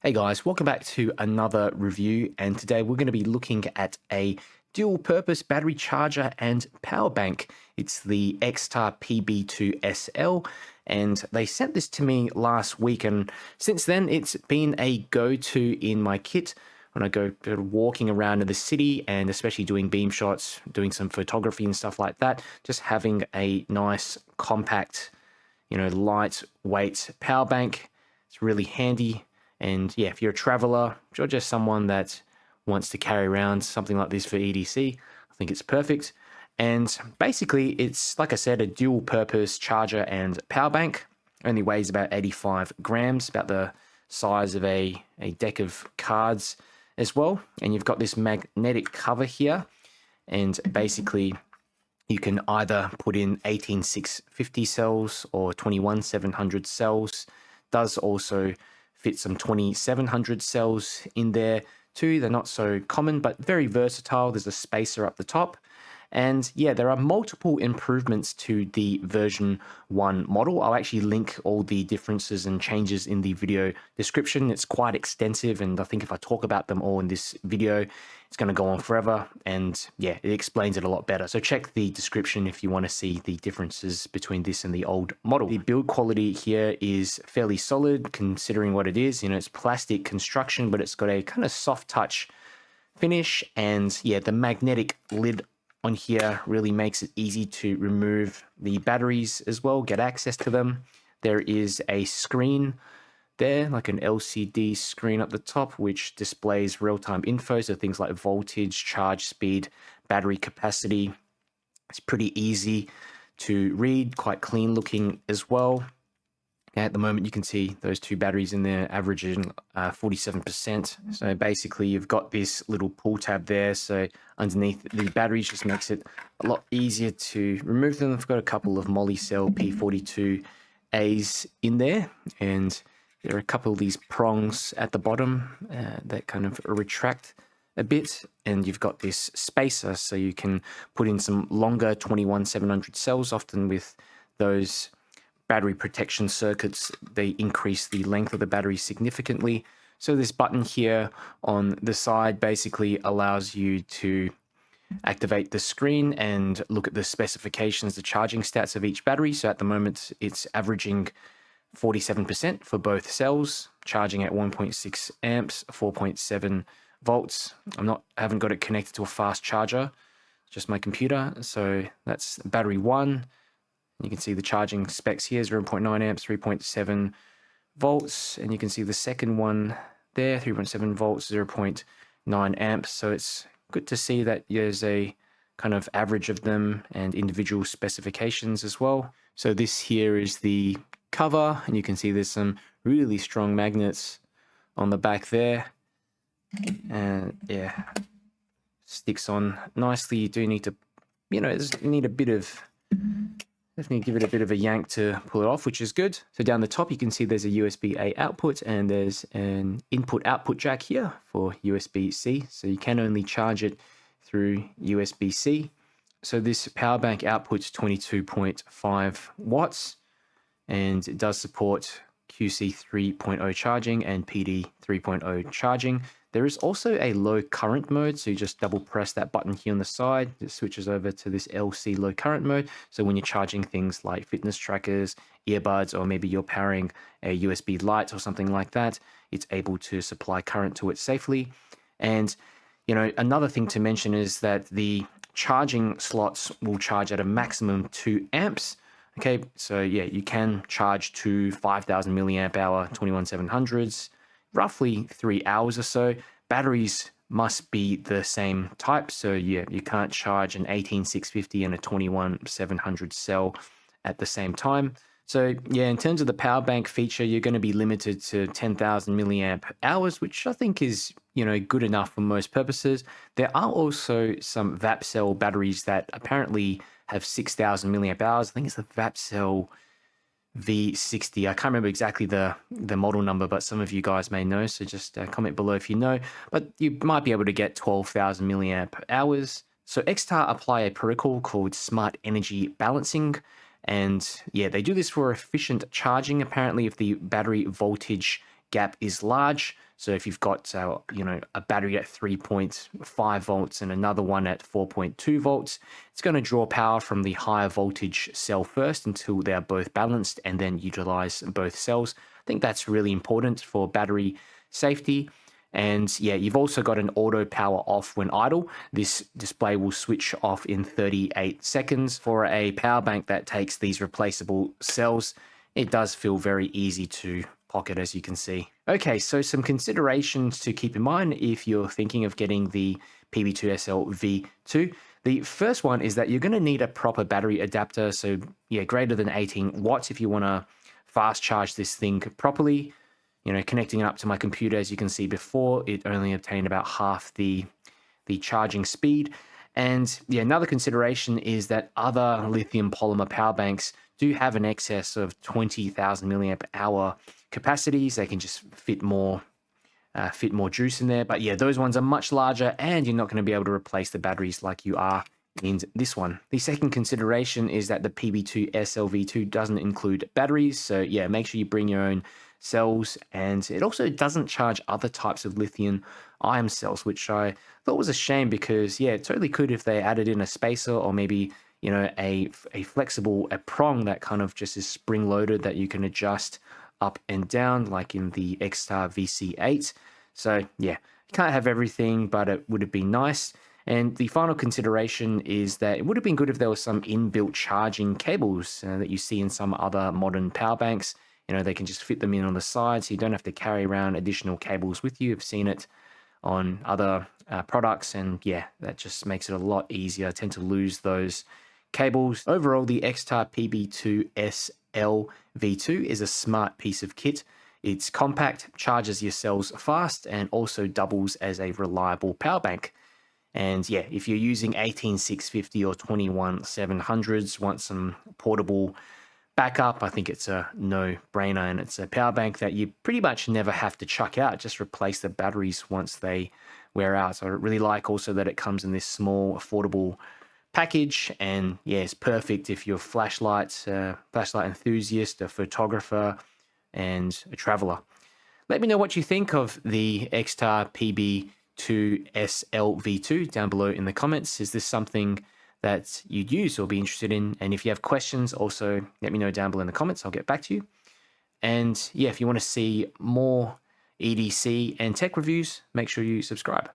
Hey guys, welcome back to another review, and today we're going to be looking at a dual purpose battery charger and power bank. It's the Xtar PB2SL, and they sent this to me last week, and since then it's been a go-to in my kit when I go walking around in the city, and especially doing beam shots, doing some photography and stuff like that. Just having a nice compact, lightweight power bank. It's really handy. And yeah, if you're a traveler or just someone that wants to carry around something like this for EDC, I think it's perfect. And basically, it's, like I said, a dual purpose charger and power bank. Only weighs about 85 grams, about the size of a deck of cards as well. And you've got this magnetic cover here. And basically, you can either put in 18650 cells or 21700 cells. Does also fit some 2700 cells in there too. They're not so common, but very versatile. There's a spacer up the top. And yeah, there are multiple improvements to the version 1 model. I'll actually link all the differences and changes in the video description. It's quite extensive, and I think if I talk about them all in this video, it's going to go on forever. And yeah, it explains it a lot better. So check the description if you want to see the differences between this and the old model. The build quality here is fairly solid considering what it is. It's plastic construction, but it's got a kind of soft touch finish. And yeah, the magnetic lid on here really makes it easy to remove the batteries as well, get access to them. There is a screen there, like an LCD screen up the top, which displays real-time info, so things like voltage, charge speed, battery capacity. It's pretty easy to read, quite clean looking as well. At the moment, you can see those two batteries in there averaging 47%. So basically, you've got this little pull tab there. So underneath the batteries just makes it a lot easier to remove them. I've got a couple of Molicel P42As in there, and there are a couple of these prongs at the bottom that kind of retract a bit, and you've got this spacer so you can put in some longer 21700 cells. Often with those battery protection circuits, they increase the length of the battery significantly. So this button here on the side basically allows you to activate the screen and look at the specifications, the charging stats of each battery. So at the moment it's averaging 47% for both cells, charging at 1.6 amps, 4.7 volts. I haven't got it connected to a fast charger, just my computer. So that's battery 1. You can see the charging specs here, 0.9 amps, 3.7 volts. And you can see the second one there, 3.7 volts, 0.9 amps. So it's good to see that there's a kind of average of them and individual specifications as well. So this here is the cover, and you can see there's some really strong magnets on the back there. And yeah, sticks on nicely. You do need to, you need a bit of, definitely give it a bit of a yank to pull it off, which is good. So down the top, you can see there's a USB-A output, and there's an input-output jack here for USB-C. So you can only charge it through USB-C. So this power bank outputs 22.5 watts, and it does support QC 3.0 charging and PD 3.0 charging. There is also a low current mode, so you just double press that button here on the side. It switches over to this LC low current mode. So when you're charging things like fitness trackers, earbuds, or maybe you're powering a USB light or something like that, it's able to supply current to it safely. And another thing to mention is that the charging slots will charge at a maximum 2 amps. Okay, so yeah, you can charge to 5000 milliamp hour 21700s, roughly 3 hours or so. Batteries must be the same type. So yeah, you can't charge an 18650 and a 21700 cell at the same time. So yeah, in terms of the power bank feature, you're going to be limited to 10,000 milliamp hours, which I think is, good enough for most purposes. There are also some Vapcell batteries that apparently have 6,000 milliamp hours. I think it's the Vapcell V60. I can't remember exactly the model number, but some of you guys may know, so just comment below if you know. But you might be able to get 12,000 milliamp hours. So Xtar apply a protocol called Smart Energy Balancing, and yeah, they do this for efficient charging. Apparently, if the battery voltage gap is large, So if you've got, a battery at 3.5 volts and another one at 4.2 volts, it's going to draw power from the higher voltage cell first until they're both balanced and then utilize both cells. I think that's really important for battery safety. And yeah, you've also got an auto power off when idle. This display will switch off in 38 seconds. For a power bank that takes these replaceable cells, it does feel very easy to pocket, as you can see. Okay, so some considerations to keep in mind if you're thinking of getting the PB2SL V2. The first one is that you're going to need a proper battery adapter. So yeah, greater than 18 watts if you want to fast charge this thing properly. Connecting it up to my computer, as you can see before, it only obtained about half the charging speed. And yeah, another consideration is that other lithium polymer power banks do have an excess of 20,000 milliamp hour capacities. They can just fit more juice in there. But yeah, those ones are much larger, and you're not going to be able to replace the batteries like you are in this one. The second consideration is that the PB2SL V2 doesn't include batteries. So yeah, make sure you bring your own cells, and it also doesn't charge other types of lithium ion cells, which I thought was a shame because yeah, it totally could if they added in a spacer or maybe a flexible prong that kind of just is spring loaded that you can adjust up and down like in the X-Star VC8. So yeah, you can't have everything, but it would have been nice. And the final consideration is that it would have been good if there was some inbuilt charging cables that you see in some other modern power banks. They can just fit them in on the side, so you don't have to carry around additional cables with you. I've seen it on other products, and yeah, that just makes it a lot easier. I tend to lose those cables. Overall, the X-Star PB2SL V2 is a smart piece of kit. It's compact, charges your cells fast, and also doubles as a reliable power bank. And yeah, if you're using 18650 or 21700s, want some portable backup, I think it's a no-brainer, and it's a power bank that you pretty much never have to chuck out. Just replace the batteries once they wear out. So I really like also that it comes in this small, affordable package, and yeah, it's perfect if you're a flashlight enthusiast, a photographer, and a traveler. Let me know what you think of the X-Star PB2SL V2 down below in the comments. Is this something that you'd use or be interested in? And if you have questions, also let me know down below in the comments. I'll get back to you. And yeah, if you want to see more EDC and tech reviews, make sure you subscribe.